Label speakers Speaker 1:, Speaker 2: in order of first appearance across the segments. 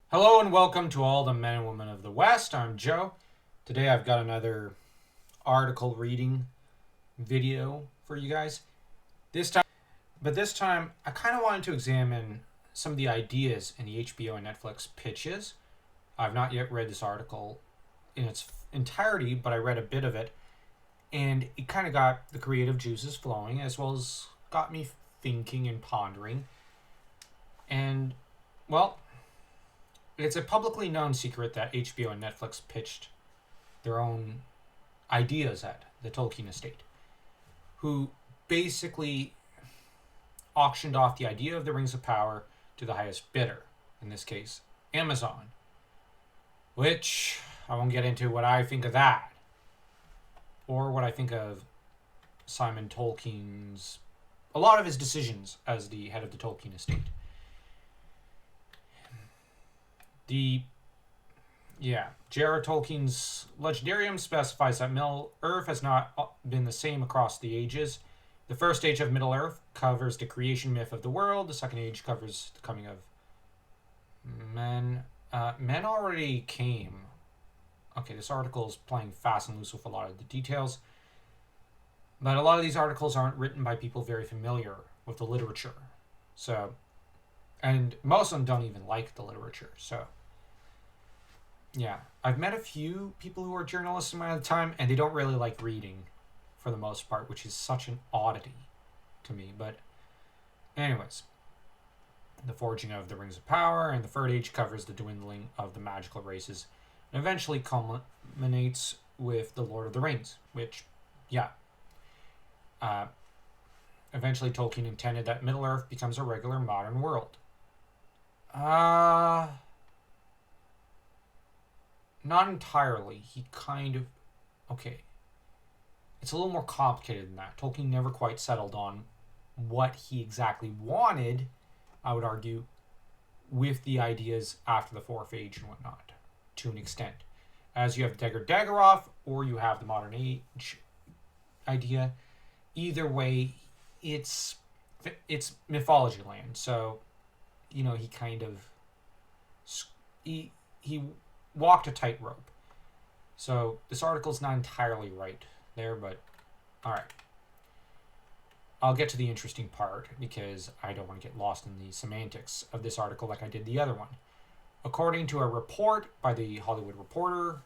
Speaker 1: Hello and welcome to all the men and women of the West. I'm Joe. Today I've got another article reading video for you guys. This time I kind of wanted to examine some of the ideas in the HBO and Netflix pitches. I've not yet read this article in its entirety, but I read a bit of it, and it kind of got the creative juices flowing as well as got me thinking and pondering. And well, it's a publicly known secret that HBO and Netflix pitched their own ideas at the Tolkien estate, who basically auctioned off the idea of the Rings of Power to the highest bidder, in this case, Amazon, which I won't get into what I think of that, or what I think of Simon Tolkien's, a lot of his decisions as the head of the Tolkien estate. The J.R.R. Tolkien's Legendarium specifies that Middle Earth has not been the same across the ages. The first age of Middle Earth covers the creation myth of the world. The second age covers the coming of men. Men already came. Okay, this article is playing fast and loose with a lot of the details. But a lot of these articles aren't written by people very familiar with the literature. So, and most of them don't even like the literature. So, yeah, I've met a few people who are journalists in my other time, and they don't really like reading for the most part, which is such an oddity to me. But anyways, the forging of the Rings of Power and the Third Age covers the dwindling of the magical races and eventually culminates with the Lord of the Rings, which, eventually Tolkien intended that Middle-earth becomes a regular modern world. Not entirely. He kind of... Okay. It's a little more complicated than that. Tolkien never quite settled on what he exactly wanted, I would argue, with the ideas after the Fourth Age and whatnot, to an extent. As you have Dagger Daggerath, or you have the modern age idea. Either way, it's mythology land. So, he kind of... He walked a tightrope. So this article's not entirely right there, but alright. I'll get to the interesting part because I don't want to get lost in the semantics of this article like I did the other one. According to a report by the Hollywood Reporter,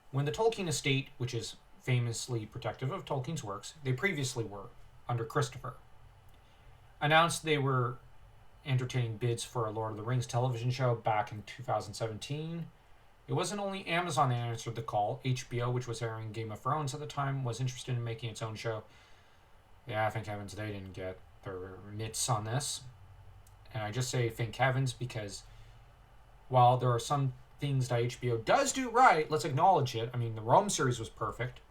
Speaker 1: when the Tolkien estate, which is famously protective of Tolkien's works, they previously were, under Christopher, announced they were entertaining bids for a Lord of the Rings television show back in 2017. It wasn't only Amazon that answered the call. HBO, which was airing Game of Thrones at the time, was interested in making its own show. Yeah, thank heavens they didn't get their mitts on this. And I just say thank heavens because while there are some things that HBO does do right, let's acknowledge it. I mean, the Rome series was perfect,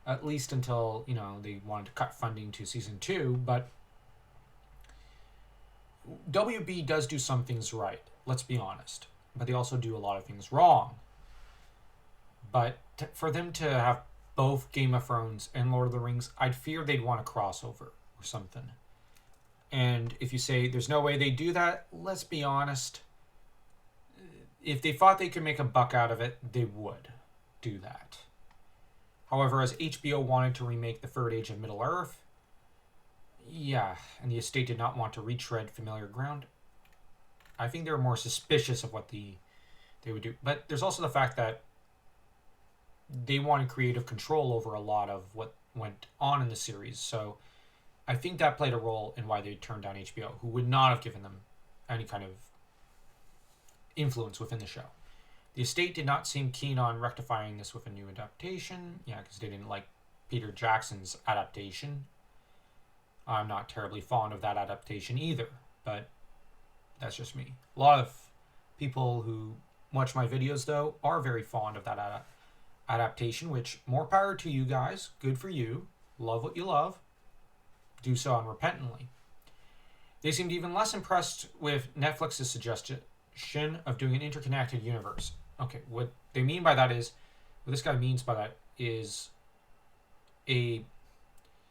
Speaker 1: at least until, they wanted to cut funding to season 2, but WB does do some things right, let's be honest. But they also do a lot of things wrong. But for them to have both Game of Thrones and Lord of the Rings, I'd fear they'd want a crossover or something. And if you say there's no way they do that, let's be honest. If they thought they could make a buck out of it, they would do that. However, as HBO wanted to remake the Third Age of Middle-earth, and the estate did not want to retread familiar ground, I think they were more suspicious of what they would do. But there's also the fact that they wanted creative control over a lot of what went on in the series. So I think that played a role in why they turned down HBO, who would not have given them any kind of influence within the show. The estate did not seem keen on rectifying this with a new adaptation. Because they didn't like Peter Jackson's adaptation. I'm not terribly fond of that adaptation either, but that's just me. A lot of people who watch my videos, though, are very fond of that adaptation, which, more power to you guys. Good for you. Love what you love. Do so unrepentantly. They seemed even less impressed with Netflix's suggestion of doing an interconnected universe. Okay, what this guy means by that is a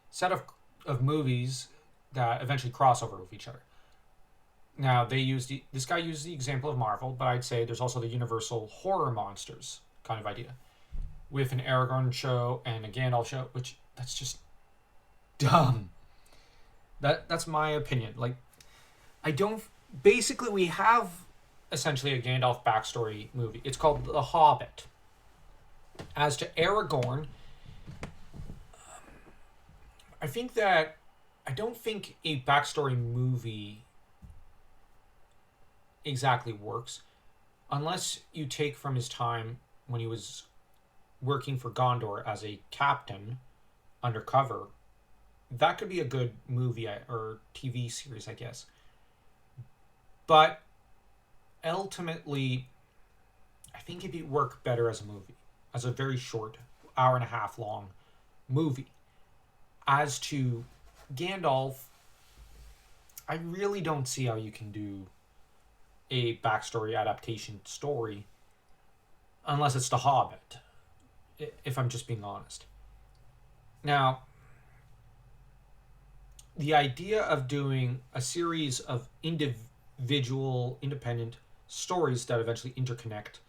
Speaker 1: set of movies that eventually cross over with each other. Now this guy uses the example of Marvel, but I'd say there's also the universal horror monsters kind of idea with an Aragorn show and a Gandalf show, which that's just dumb. That's my opinion. Like, I don't. Basically, we have essentially a Gandalf backstory movie. It's called The Hobbit. As to Aragorn, I think that I don't think a backstory movie exactly works unless you take from his time when he was working for Gondor as a captain undercover. That could be a good movie or TV series, I guess. But ultimately, I think it'd work better as a movie, as a very short, hour and a half long movie. As to Gandalf, I really don't see how you can do a backstory adaptation story unless it's The Hobbit, if I'm just being honest. Now, the idea of doing a series of individual, independent stories that eventually interconnect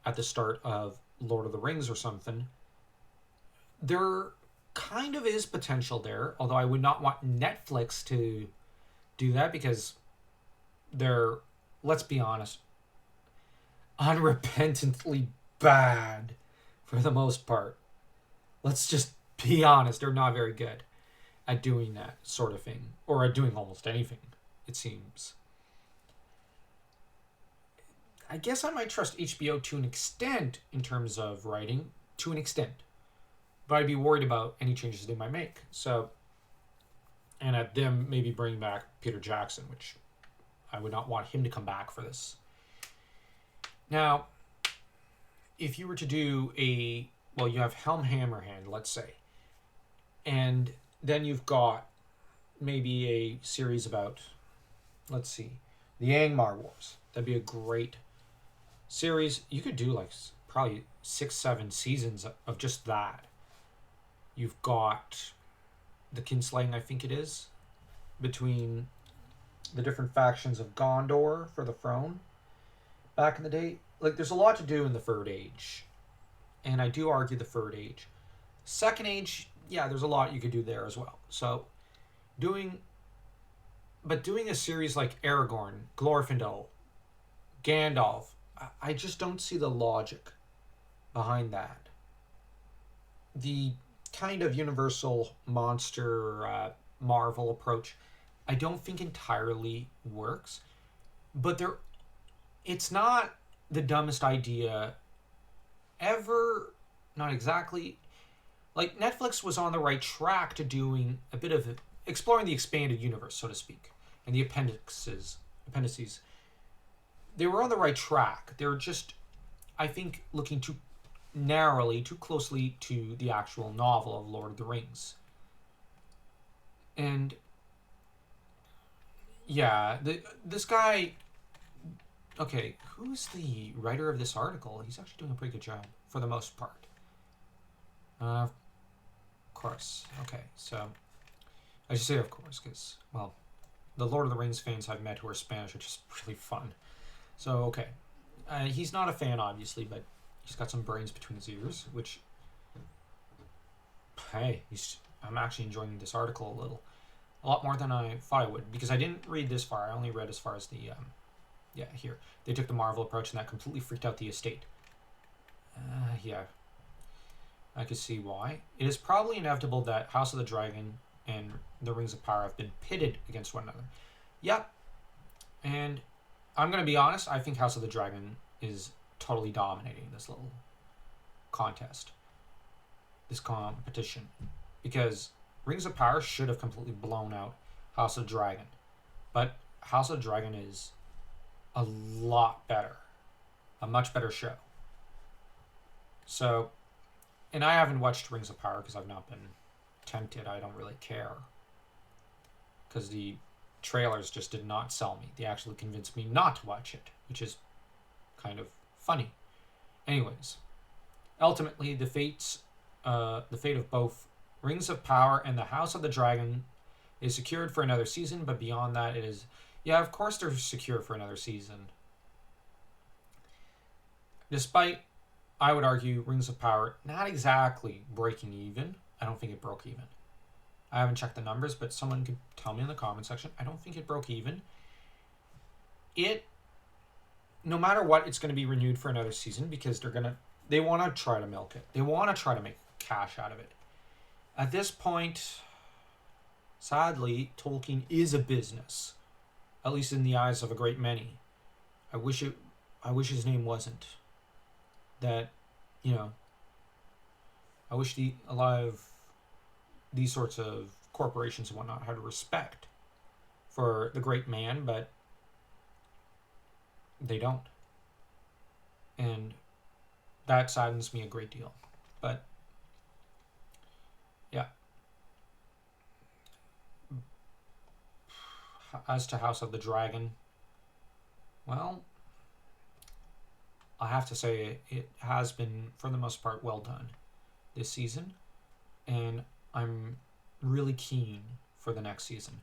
Speaker 1: at the start of Lord of the Rings or something, there kind of is potential there, although I would not want Netflix to do that because they're, let's be honest, unrepentantly bad for the most part. Let's just be honest, they're not very good at doing that sort of thing, or at doing almost anything, it seems. I guess I might trust HBO to an extent in terms of writing, to an extent. But I'd be worried about any changes they might make. So, and at them maybe bring back Peter Jackson, which I would not want him to come back for this. Now, if you were to do you have Helm Hammerhand, let's say, and then you've got maybe a series about, let's see, the Angmar Wars. That'd be a great series. You could do like probably 6-7 seasons of just that. You've got the kinslaying, I think it is, between the different factions of Gondor for the throne back in the day. Like, there's a lot to do in the Third Age. And I do argue the Third Age. Second Age, yeah, there's a lot you could do there as well. So, doing a series like Aragorn, Glorfindel, Gandalf, I just don't see the logic behind that. The kind of universal monster Marvel approach, I don't think entirely works. But it's not the dumbest idea ever. Not exactly. Like, Netflix was on the right track to doing a bit of exploring the expanded universe, so to speak, and the appendices. They were on the right track. They were just, I think, looking too narrowly, too closely to the actual novel of Lord of the Rings. And yeah, this guy. Okay, who's the writer of this article? He's actually doing a pretty good job for the most part. Of course. Okay, so I should say of course because, well, the Lord of the Rings fans I've met who are Spanish are just really fun. So, okay. He's not a fan, obviously, but he's got some brains between his ears, which, hey, I'm actually enjoying this article a lot more than I thought I would, because I didn't read this far. I only read as far as the, here. They took the Marvel approach, and that completely freaked out the estate. Yeah. I could see why. It is probably inevitable that House of the Dragon and the Rings of Power have been pitted against one another. Yep. And I'm going to be honest, I think House of the Dragon is totally dominating this little contest, this competition, because Rings of Power should have completely blown out House of the Dragon, but House of the Dragon is a lot better, a much better show. So, and I haven't watched Rings of Power because I've not been tempted. I don't really care, because the trailers just did not sell me. They actually convinced me not to watch it, which is kind of funny. Anyways, ultimately, the fate of both Rings of Power and the House of the Dragon is secured for another season, but beyond that, it is Yeah, of course they're secure for another season. Despite, I would argue, Rings of Power not exactly breaking even. I don't think it broke even. I haven't checked the numbers, but someone could tell me in the comment section. I don't think it broke even. It, no matter what, it's going to be renewed for another season because they want to try to milk it. They want to try to make cash out of it. At this point, sadly, Tolkien is a business, at least in the eyes of a great many. I wish his name wasn't. That, you know, I wish a lot of these sorts of corporations and whatnot had respect for the great man, but they don't. And that saddens me a great deal. But, yeah. As to House of the Dragon, well, I have to say it has been, for the most part, well done this season. And I'm really keen for the next season.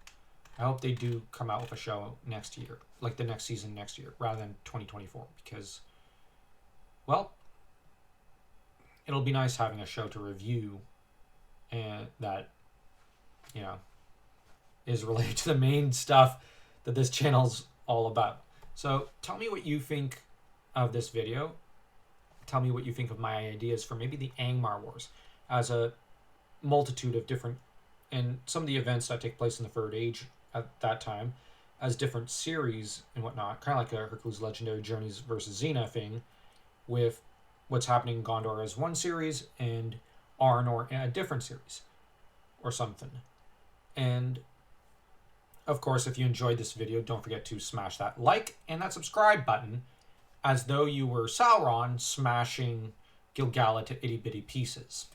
Speaker 1: I hope they do come out with a show next year, like the next season next year, rather than 2024, because, well, it'll be nice having a show to review and that, you know, is related to the main stuff that this channel's all about. So tell me what you think of this video. Tell me what you think of my ideas for maybe the Angmar Wars as a multitude of different, and some of the events that take place in the Third Age at that time as different series and whatnot, kind of like a Hercules Legendary Journeys versus Xena thing, with what's happening in Gondor as one series and Arnor in a different series or something. And of course, if you enjoyed this video, don't forget to smash that like and that subscribe button, as though you were Sauron smashing Gil-galad to itty-bitty pieces.